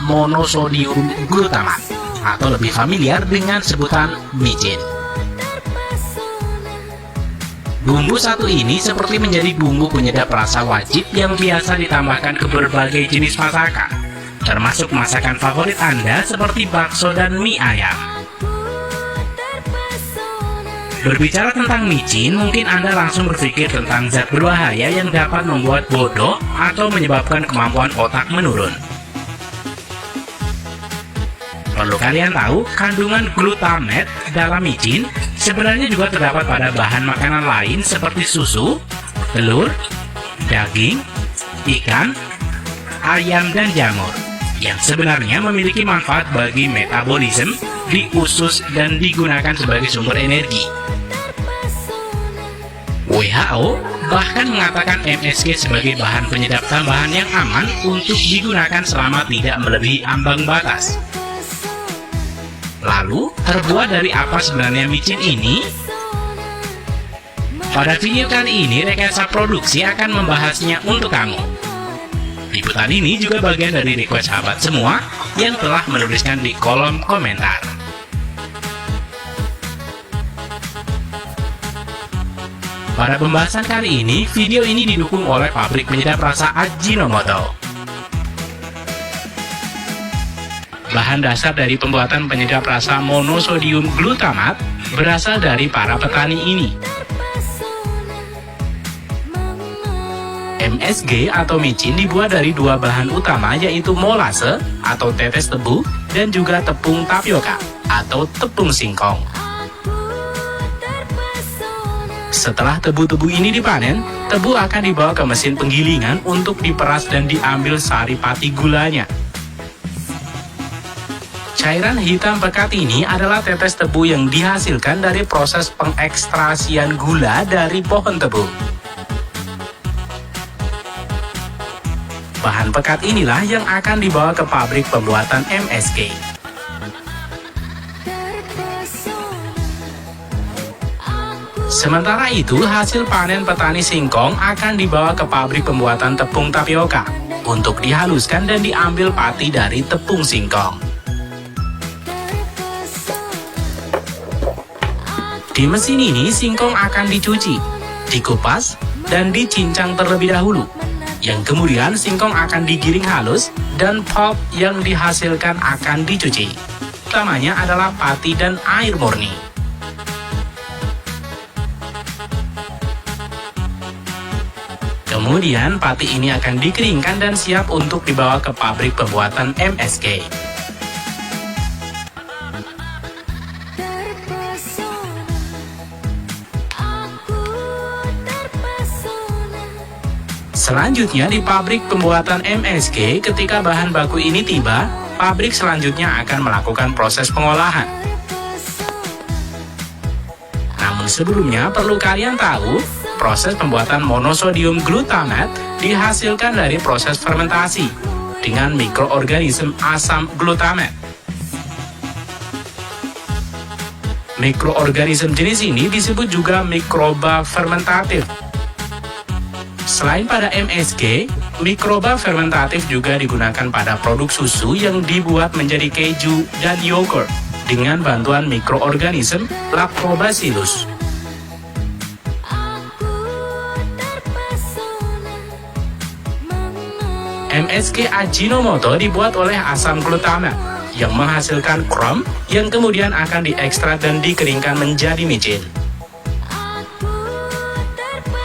monosodium glutamat atau lebih familiar dengan sebutan micin. Bumbu satu ini seperti menjadi bumbu penyedap rasa wajib yang biasa ditambahkan ke berbagai jenis masakan, termasuk masakan favorit Anda seperti bakso dan mie ayam. Berbicara tentang micin, mungkin Anda langsung berpikir tentang zat berbahaya yang dapat membuat bodoh atau menyebabkan kemampuan otak menurun. Perlu kalian tahu, kandungan glutamat dalam micin sebenarnya juga terdapat pada bahan makanan lain seperti susu, telur, daging, ikan, ayam, dan jamur, yang sebenarnya memiliki manfaat bagi metabolisme di usus dan digunakan sebagai sumber energi. WHO bahkan mengatakan MSG sebagai bahan penyedap tambahan yang aman untuk digunakan selama tidak melebihi ambang batas. Lalu, terbuat dari apa sebenarnya micin ini? Pada video kali ini, rekayasa produksi akan membahasnya untuk kamu. Liputan ini juga bagian dari request sahabat semua yang telah menuliskan di kolom komentar. Pada pembahasan kali ini, video ini didukung oleh pabrik penyedap rasa Ajinomoto. Bahan dasar dari pembuatan penyedap rasa monosodium glutamat berasal dari para petani ini. MSG atau micin dibuat dari dua bahan utama, yaitu molase atau tetes tebu dan juga tepung tapioka atau tepung singkong. Setelah tebu-tebu ini dipanen, tebu akan dibawa ke mesin penggilingan untuk diperas dan diambil saripati gulanya. Cairan hitam pekat ini adalah tetes tebu yang dihasilkan dari proses pengekstrasian gula dari pohon tebu. Bahan pekat inilah yang akan dibawa ke pabrik pembuatan MSG. Sementara itu, hasil panen petani singkong akan dibawa ke pabrik pembuatan tepung tapioka untuk dihaluskan dan diambil pati dari tepung singkong. Di mesin ini, singkong akan dicuci, dikupas, dan dicincang terlebih dahulu. Yang kemudian singkong akan digiling halus dan pulp yang dihasilkan akan dicuci. Utamanya adalah pati dan air murni. Kemudian pati ini akan dikeringkan dan siap untuk dibawa ke pabrik pembuatan MSG. Selanjutnya di pabrik pembuatan MSG, ketika bahan baku ini tiba, pabrik selanjutnya akan melakukan proses pengolahan. Namun sebelumnya perlu kalian tahu, proses pembuatan monosodium glutamat dihasilkan dari proses fermentasi dengan mikroorganisme asam glutamat. Mikroorganisme jenis ini disebut juga mikroba fermentatif. Selain pada MSG, mikroba fermentatif juga digunakan pada produk susu yang dibuat menjadi keju dan yogurt dengan bantuan mikroorganisme Lactobacillus. MSG Ajinomoto dibuat oleh asam glutamat yang menghasilkan krom yang kemudian akan diekstrak dan dikeringkan menjadi micin.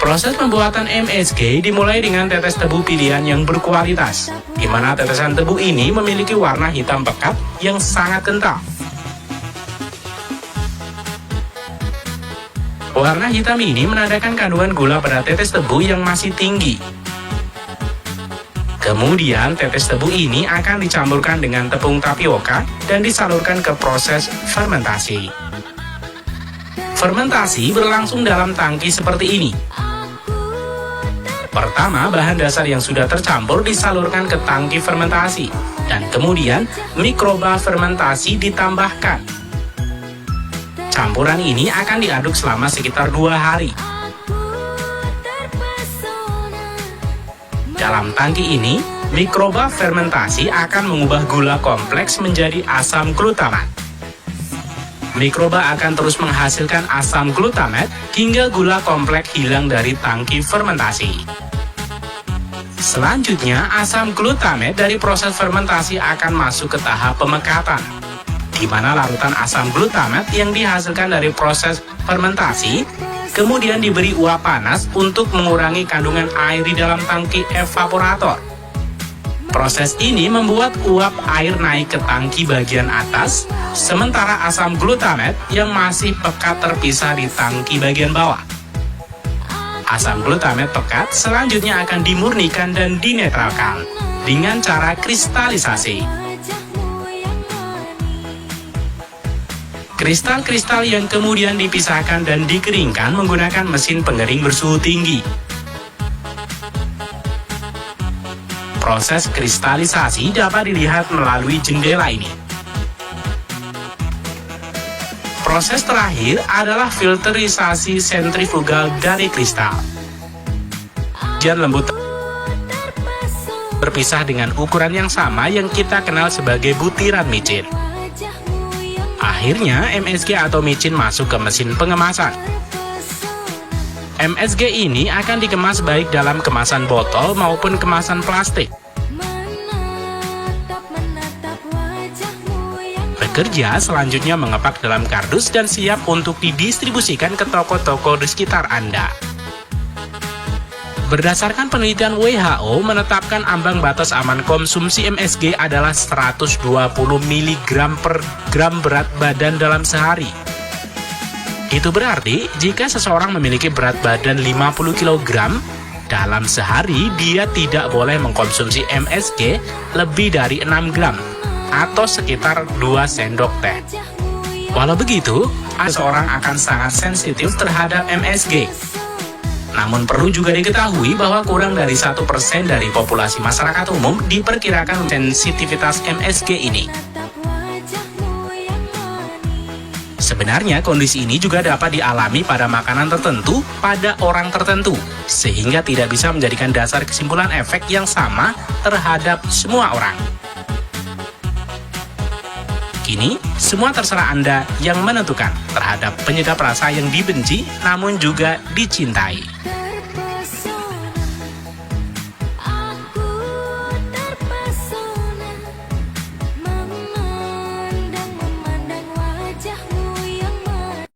Proses pembuatan MSG dimulai dengan tetes tebu pilihan yang berkualitas, di mana tetesan tebu ini memiliki warna hitam pekat yang sangat kental. Warna hitam ini menandakan kandungan gula pada tetes tebu yang masih tinggi. Kemudian tetes tebu ini akan dicampurkan dengan tepung tapioka dan disalurkan ke proses fermentasi. Fermentasi berlangsung dalam tangki seperti ini. Pertama, bahan dasar yang sudah tercampur disalurkan ke tangki fermentasi, dan kemudian mikroba fermentasi ditambahkan. Campuran ini akan diaduk selama sekitar 2 hari. Dalam tangki ini, Mikroba fermentasi akan mengubah gula kompleks menjadi asam glutamat. Mikroba akan terus menghasilkan asam glutamat hingga gula kompleks hilang dari tangki fermentasi. Selanjutnya, asam glutamat dari proses fermentasi akan masuk ke tahap pemekatan, di mana larutan asam glutamat yang dihasilkan dari proses fermentasi kemudian diberi uap panas untuk mengurangi kandungan air di dalam tangki evaporator. Proses ini membuat uap air naik ke tangki bagian atas, sementara asam glutamat yang masih pekat terpisah di tangki bagian bawah. Asam glutamat pekat selanjutnya akan dimurnikan dan dinetralkan dengan cara kristalisasi. Kristal-kristal yang kemudian dipisahkan dan dikeringkan menggunakan mesin pengering bersuhu tinggi. Proses kristalisasi dapat dilihat melalui jendela ini. Proses terakhir adalah filterisasi sentrifugal dari kristal. Bagian lembut berpisah dengan ukuran yang sama yang kita kenal sebagai butiran micin. Akhirnya MSG atau micin masuk ke mesin pengemasan. MSG ini akan dikemas baik dalam kemasan botol maupun kemasan plastik. Bekerja selanjutnya mengepak dalam kardus dan siap untuk didistribusikan ke toko-toko di sekitar Anda. Berdasarkan penelitian WHO menetapkan ambang batas aman konsumsi MSG adalah 120 mg per gram berat badan dalam sehari. Itu berarti jika seseorang memiliki berat badan 50 kg, dalam sehari dia tidak boleh mengkonsumsi MSG lebih dari 6 gram atau sekitar 2 sendok teh. Walau begitu, seseorang akan sangat sensitif terhadap MSG. Namun perlu juga diketahui bahwa kurang dari 1% dari populasi masyarakat umum diperkirakan sensitivitas MSG ini. Sebenarnya kondisi ini juga dapat dialami pada makanan tertentu pada orang tertentu, sehingga tidak bisa menjadikan dasar kesimpulan efek yang sama terhadap semua orang. Kini, semua terserah Anda yang menentukan terhadap penyedap rasa yang dibenci namun juga dicintai.